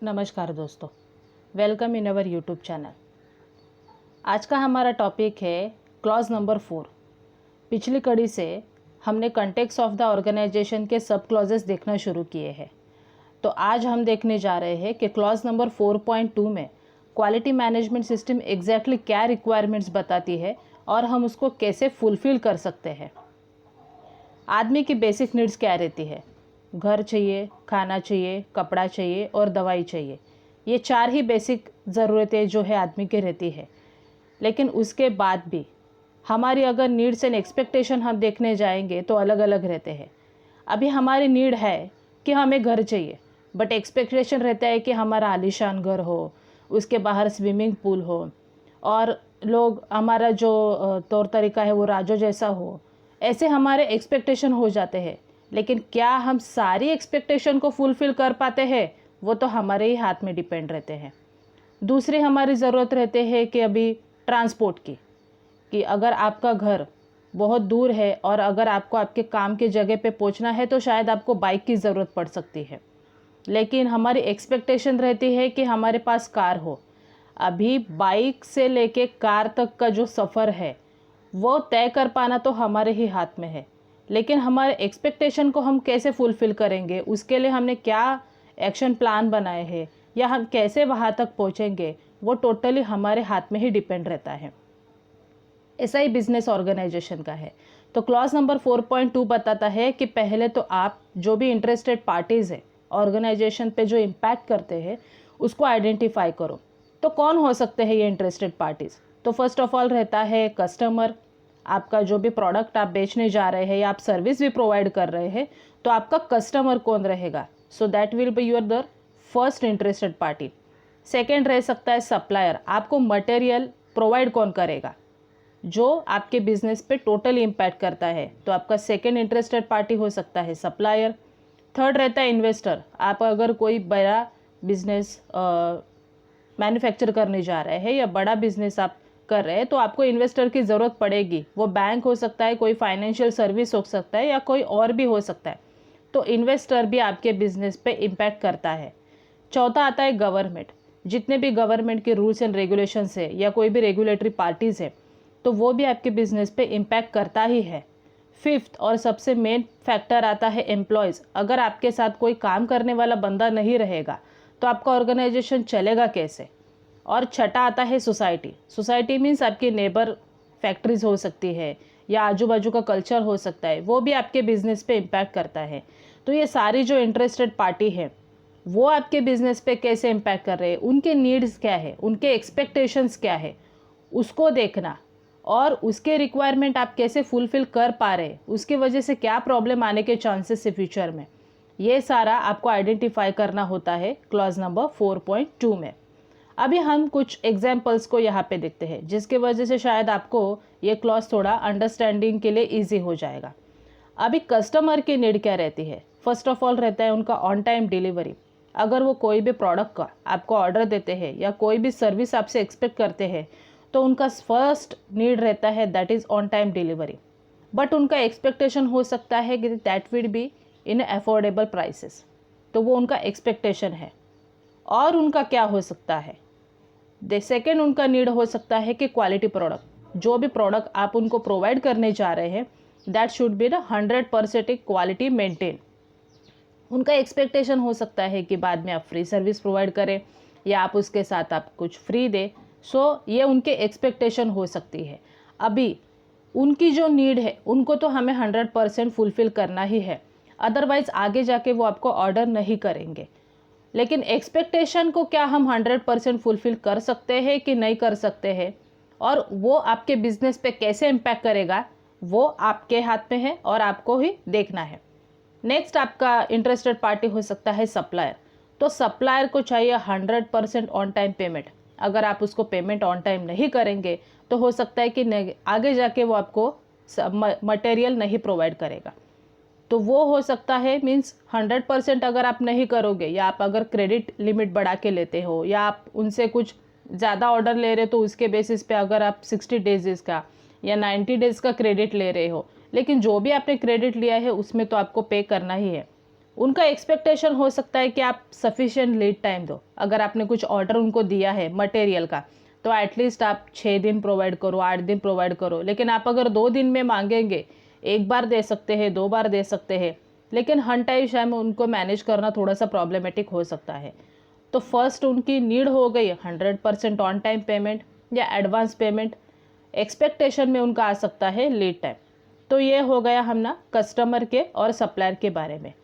नमस्कार दोस्तों, welcome in our YouTube channel. आज का हमारा टॉपिक है क्लॉज नंबर 4। पिछली कड़ी से हमने कंटेक्स्ट ऑफ द ऑर्गेनाइजेशन के सब क्लॉजेस देखना शुरू किए हैं। तो आज हम देखने जा रहे हैं कि क्लॉज नंबर 4.2 में क्वालिटी मैनेजमेंट सिस्टम एग्जैक्टली क्या रिक्वायरमेंट्स बताती है और हम उसको कैसे फुलफिल कर सकते हैं। आदमी की बेसिक नीड्स क्या रहती है? घर चाहिए, खाना चाहिए, कपड़ा चाहिए और दवाई चाहिए। ये 4 ही बेसिक ज़रूरतें जो है आदमी की रहती है। लेकिन उसके बाद भी हमारी अगर नीड्स एंड एक्सपेक्टेशन हम देखने जाएंगे तो अलग अलग रहते हैं। अभी हमारी नीड है कि हमें घर चाहिए, बट एक्सपेक्टेशन रहता है कि हमारा आलीशान घर हो, उसके बाहर स्विमिंग पूल हो और लोग हमारा जो तौर तरीका है वो राजो जैसा हो। ऐसे हमारे एक्सपेक्टेशन हो जाते हैं। लेकिन क्या हम सारी एक्सपेक्टेशन को फुलफ़िल कर पाते हैं, वो तो हमारे ही हाथ में डिपेंड रहते हैं। दूसरी हमारी ज़रूरत रहते हैं कि अभी ट्रांसपोर्ट की, कि अगर आपका घर बहुत दूर है और अगर आपको आपके काम की जगह पे पहुंचना है तो शायद आपको बाइक की ज़रूरत पड़ सकती है। लेकिन हमारी एक्सपेक्टेशन रहती है कि हमारे पास कार हो। अभी बाइक से लेके कार तक का जो सफ़र है वो तय कर पाना तो हमारे ही हाथ में है। लेकिन हमारे एक्सपेक्टेशन को हम कैसे फुलफ़िल करेंगे, उसके लिए हमने क्या एक्शन प्लान बनाए हैं या हम कैसे वहाँ तक पहुँचेंगे, वो टोटली हमारे हाथ में ही डिपेंड रहता है। ऐसा ही बिजनेस ऑर्गेनाइजेशन का है। तो क्लॉज नंबर 4.2 बताता है कि पहले तो आप जो भी इंटरेस्टेड पार्टीज़ है ऑर्गेनाइजेशन पे जो इम्पैक्ट करते हैं उसको आइडेंटिफाई करो। तो कौन हो सकते हैं ये इंटरेस्टेड पार्टीज़? तो फर्स्ट ऑफ ऑल रहता है कस्टमर। आपका जो भी प्रोडक्ट आप बेचने जा रहे हैं या आप सर्विस भी प्रोवाइड कर रहे हैं तो आपका कस्टमर कौन रहेगा? So that will be your the first interested party. Second रह सकता है सप्लायर। आपको मटेरियल प्रोवाइड कौन करेगा जो आपके बिजनेस पे टोटली इम्पैक्ट करता है, तो आपका सेकेंड इंटरेस्टेड पार्टी हो सकता है सप्लायर। थर्ड रहता है इन्वेस्टर। आप अगर कोई बड़ा बिजनेस मैन्युफैक्चर करने जा रहे हैं या बड़ा बिजनेस आप कर रहे हैं तो आपको इन्वेस्टर की ज़रूरत पड़ेगी। वो बैंक हो सकता है, कोई फाइनेंशियल सर्विस हो सकता है या कोई और भी हो सकता है। तो इन्वेस्टर भी आपके बिजनेस पे इम्पैक्ट करता है। चौथा आता है गवर्नमेंट। जितने भी गवर्नमेंट के रूल्स एंड रेगुलेशंस है या कोई भी रेगुलेटरी पार्टीज़ है तो वो भी आपके बिजनेस पे इम्पैक्ट करता ही है। फिफ्थ और सबसे मेन फैक्टर आता है एम्प्लॉयज़। अगर आपके साथ कोई काम करने वाला बंदा नहीं रहेगा तो आपका ऑर्गेनाइजेशन चलेगा कैसे? और छठा आता है सोसाइटी। सोसाइटी मीन्स आपकी नेबर फैक्ट्रीज हो सकती है या आजू बाजू का कल्चर हो सकता है, वो भी आपके बिजनेस पे इम्पैक्ट करता है। तो ये सारी जो इंटरेस्टेड पार्टी है वो आपके बिजनेस पे कैसे इम्पैक्ट कर रहे हैं, उनके नीड्स क्या है, उनके एक्सपेक्टेशंस क्या है, उसको देखना और उसके रिक्वायरमेंट आप कैसे फुलफ़िल कर पा रहे हैं, उसकी वजह से क्या प्रॉब्लम आने के चांसेस है फ्यूचर में, ये सारा आपको आइडेंटिफाई करना होता है क्लॉज नंबर 4.2 में। अभी हम कुछ एग्जाम्पल्स को यहाँ पे देखते हैं जिसके वजह से शायद आपको ये क्लॉज थोड़ा अंडरस्टैंडिंग के लिए इजी हो जाएगा। अभी कस्टमर की नीड क्या रहती है? फर्स्ट ऑफ ऑल रहता है उनका ऑन टाइम डिलीवरी। अगर वो कोई भी प्रोडक्ट का आपको ऑर्डर देते हैं या कोई भी सर्विस आपसे एक्सपेक्ट करते हैं तो उनका फर्स्ट नीड रहता है that is on time delivery. But उनका एक्सपेक्टेशन हो सकता है कि that will be in affordable prices. तो वो उनका एक्सपेक्टेशन है। और उनका क्या हो सकता है? सेकेंड उनका नीड हो सकता है कि क्वालिटी प्रोडक्ट, जो भी प्रोडक्ट आप उनको प्रोवाइड करने जा रहे हैं that should be the 100% quality maintain. उनका एक्सपेक्टेशन हो सकता है कि बाद में आप फ्री सर्विस प्रोवाइड करें या आप उसके साथ आप कुछ फ्री दें। सो ये उनके एक्सपेक्टेशन हो सकती है। अभी उनकी जो नीड है उनको तो हमें 100% फुलफ़िल करना ही है, अदरवाइज़ आगे जाके वो आपको ऑर्डर नहीं करेंगे। लेकिन एक्सपेक्टेशन को क्या हम 100% फुलफ़िल कर सकते हैं कि नहीं कर सकते हैं, और वो आपके बिजनेस पे कैसे इम्पैक्ट करेगा, वो आपके हाथ में है और आपको ही देखना है। नेक्स्ट आपका इंटरेस्टेड पार्टी हो सकता है सप्लायर। तो सप्लायर को चाहिए 100% ऑन टाइम पेमेंट। अगर आप उसको पेमेंट ऑन टाइम नहीं करेंगे तो हो सकता है कि आगे जाके वो आपको मटेरियल नहीं प्रोवाइड करेगा। तो वो हो सकता है मीन्स 100% अगर आप नहीं करोगे या आप अगर क्रेडिट लिमिट बढ़ा के लेते हो या आप उनसे कुछ ज़्यादा ऑर्डर ले रहे हो तो उसके बेसिस पे अगर आप 60 डेज का या 90 डेज़ का क्रेडिट ले रहे हो, लेकिन जो भी आपने क्रेडिट लिया है उसमें तो आपको पे करना ही है। उनका एक्सपेक्टेशन हो सकता है कि आप सफिशिएंट लीड टाइम दो। अगर आपने कुछ ऑर्डर उनको दिया है मटेरियल का, तो एटलीस्ट आप 6 दिन प्रोवाइड करो, 8 दिन प्रोवाइड करो। लेकिन आप अगर 2 दिन में मांगेंगे, एक बार दे सकते हैं, 2 बार दे सकते हैं, लेकिन हर टाइम में उनको मैनेज करना थोड़ा सा प्रॉब्लमेटिक हो सकता है। तो फर्स्ट उनकी नीड हो गई 100% ऑन टाइम पेमेंट या एडवांस पेमेंट। एक्सपेक्टेशन में उनका आ सकता है लीड टाइम। तो ये हो गया हमना कस्टमर के और सप्लायर के बारे में।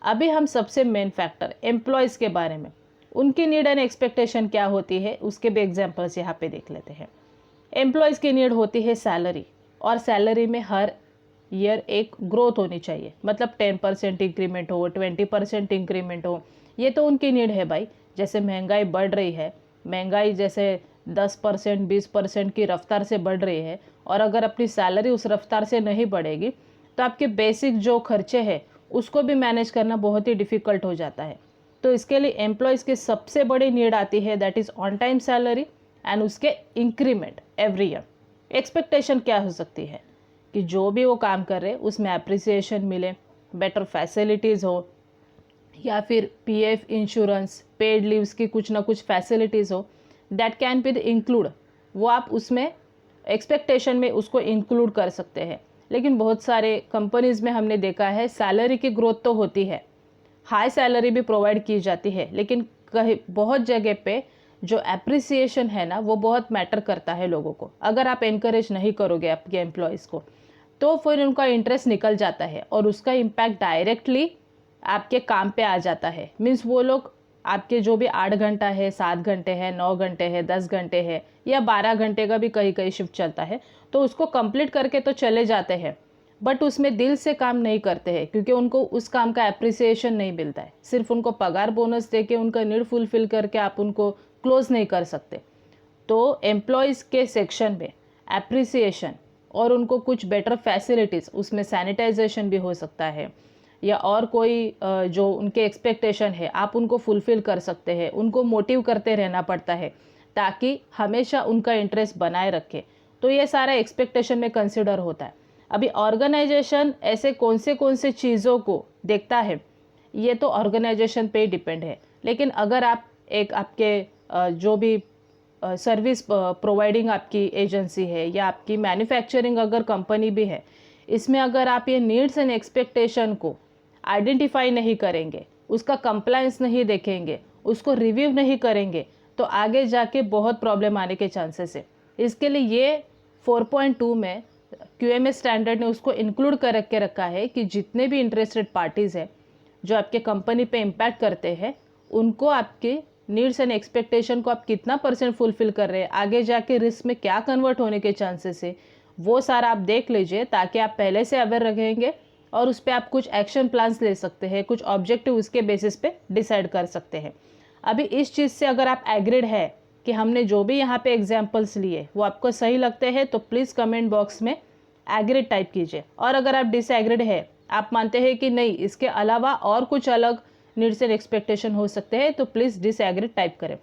अभी हम सबसे मेन फैक्टर एम्प्लॉयज़ के बारे में, उनकी नीड एंड एक्सपेक्टेशन क्या होती है, उसके भी एग्जांपल्स यहाँ पे देख लेते हैं। एम्प्लॉयज़ की नीड होती है सैलरी, और सैलरी में हर ईयर एक ग्रोथ होनी चाहिए, मतलब 10% इंक्रीमेंट हो, 20% इंक्रीमेंट हो। ये तो उनकी नीड है भाई। जैसे महंगाई बढ़ रही है, महंगाई जैसे 10% 20% की रफ्तार से बढ़ रही है, और अगर अपनी सैलरी उस रफ्तार से नहीं बढ़ेगी तो आपके बेसिक जो खर्चे हैं उसको भी मैनेज करना बहुत ही डिफ़िकल्ट हो जाता है। तो इसके लिए एम्प्लॉयज़ की सबसे बड़ी नीड आती है, that is on time salary and उसके इंक्रीमेंट एवरी ईयर। एक्सपेक्टेशन क्या हो सकती है कि जो भी वो काम कर रहे हैं उसमें अप्रिसिएशन मिले, बेटर फैसिलिटीज़ हो, या फिर पीएफ इंश्योरेंस, पेड लीव्स की कुछ ना कुछ फैसिलिटीज़ हो, दैट कैन बी इंक्लूड। वो आप उसमें एक्सपेक्टेशन में उसको इंक्लूड कर सकते हैं। लेकिन बहुत सारे कंपनीज़ में हमने देखा है सैलरी की ग्रोथ तो होती है, हाई सैलरी भी प्रोवाइड की जाती है, लेकिन कहीं बहुत जगह पे जो एप्रिसिएशन है ना, वो बहुत मैटर करता है लोगों को। अगर आप इनकरेज नहीं करोगे आपके एम्प्लॉयज़ को, तो फिर उनका इंटरेस्ट निकल जाता है और उसका इम्पैक्ट डायरेक्टली आपके काम पे आ जाता है। मीन्स वो लोग आपके जो भी 8 घंटा है, 7 घंटे है, 9 घंटे है, 10 घंटे है, या 12 घंटे का भी कहीं कहीं शिफ्ट चलता है, तो उसको कंप्लीट करके तो चले जाते हैं, बट उसमें दिल से काम नहीं करते हैं, क्योंकि उनको उस काम का एप्रिसिएशन नहीं मिलता है। सिर्फ उनको पगार बोनस दे के उनका नीड फुलफिल करके आप उनको क्लोज नहीं कर सकते। तो एम्प्लॉयज़ के सेक्शन में एप्रिसिएशन और उनको कुछ बेटर फैसिलिटीज़, उसमें सैनिटाइजेशन भी हो सकता है, या और कोई जो उनके एक्सपेक्टेशन है आप उनको फुलफ़िल कर सकते हैं। उनको मोटिव करते रहना पड़ता है ताकि हमेशा उनका इंटरेस्ट बनाए रखे। तो ये सारा एक्सपेक्टेशन में कंसिडर होता है। अभी ऑर्गेनाइजेशन ऐसे कौन से चीज़ों को देखता है, ये तो ऑर्गेनाइजेशन पे डिपेंड है। लेकिन अगर आप एक आपके जो भी सर्विस प्रोवाइडिंग आपकी एजेंसी है, या आपकी मैन्युफैक्चरिंग अगर कंपनी भी है, इसमें अगर आप ये नीड्स एंड एक्सपेक्टेशन को आइडेंटिफाई नहीं करेंगे, उसका कंप्लायंस नहीं देखेंगे, उसको रिव्यू नहीं करेंगे, तो आगे जाके बहुत प्रॉब्लम आने के चांसेस है। इसके लिए ये 4.2 में QMS स्टैंडर्ड ने उसको इंक्लूड कर के रखा है कि जितने भी इंटरेस्टेड पार्टीज़ हैं जो आपके कंपनी पे इम्पैक्ट करते हैं, उनको आपके नीड्स एंड एक्सपेक्टेशन को आप कितना % फुलफिल कर रहे हैं, आगे जाके रिस्क में क्या कन्वर्ट होने के चांसेस है, वो सारा आप देख लीजिए, ताकि आप पहले से अवेयर रहेंगे और उस पर आप कुछ एक्शन प्लान्स ले सकते हैं, कुछ ऑब्जेक्टिव उसके बेसिस पे डिसाइड कर सकते हैं। अभी इस चीज़ से अगर आप एग्रीड है कि हमने जो भी यहाँ पे एग्जाम्पल्स लिए वो आपको सही लगते हैं, तो प्लीज़ कमेंट बॉक्स में एग्रीड टाइप कीजिए। और अगर आप डिसएग्रीड है, आप मानते हैं कि नहीं इसके अलावा और कुछ अलग नीड्स एंड एक्सपेक्टेशन हो सकते हैं, तो प्लीज़ डिसएग्रीड टाइप करें।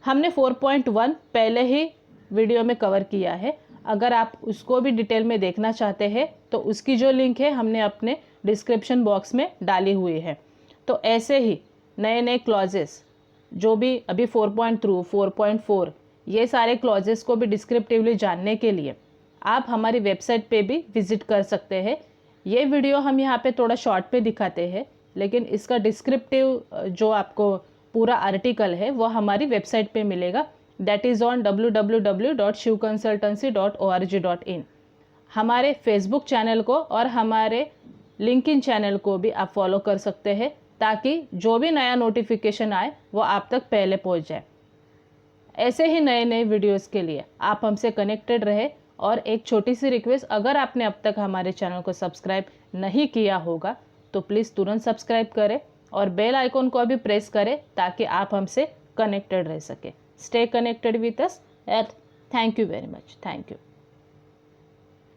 हमने 4.1 पहले ही वीडियो में कवर किया है। अगर आप उसको भी डिटेल में देखना चाहते हैं तो उसकी जो लिंक है हमने अपने डिस्क्रिप्शन बॉक्स में डाली हुई है। तो ऐसे ही नए नए क्लॉजेस जो भी अभी 4.3 4.4 ये सारे क्लॉजेस को भी डिस्क्रिप्टिवली जानने के लिए आप हमारी वेबसाइट पे भी विजिट कर सकते हैं। ये वीडियो हम यहाँ पे थोड़ा शॉर्ट में दिखाते हैं, लेकिन इसका डिस्क्रिप्टिव जो आपको पूरा आर्टिकल है वो हमारी वेबसाइट पे मिलेगा, दैट इज़ ऑन www.shivconsultancy.org.in। हमारे फेसबुक चैनल को और हमारे लिंक्डइन चैनल को भी आप फॉलो कर सकते हैं, ताकि जो भी नया नोटिफिकेशन आए वो आप तक पहले पहुंच जाए। ऐसे ही नए नए वीडियोस के लिए आप हमसे कनेक्टेड रहे। और एक छोटी सी रिक्वेस्ट, अगर आपने अब तक हमारे चैनल को सब्सक्राइब नहीं किया होगा तो प्लीज़ तुरंत सब्सक्राइब करें और बेल आइकॉन को भी प्रेस करें, ताकि आप हमसे कनेक्टेड रह सके। Stay connected with us and thank you very much. Thank you.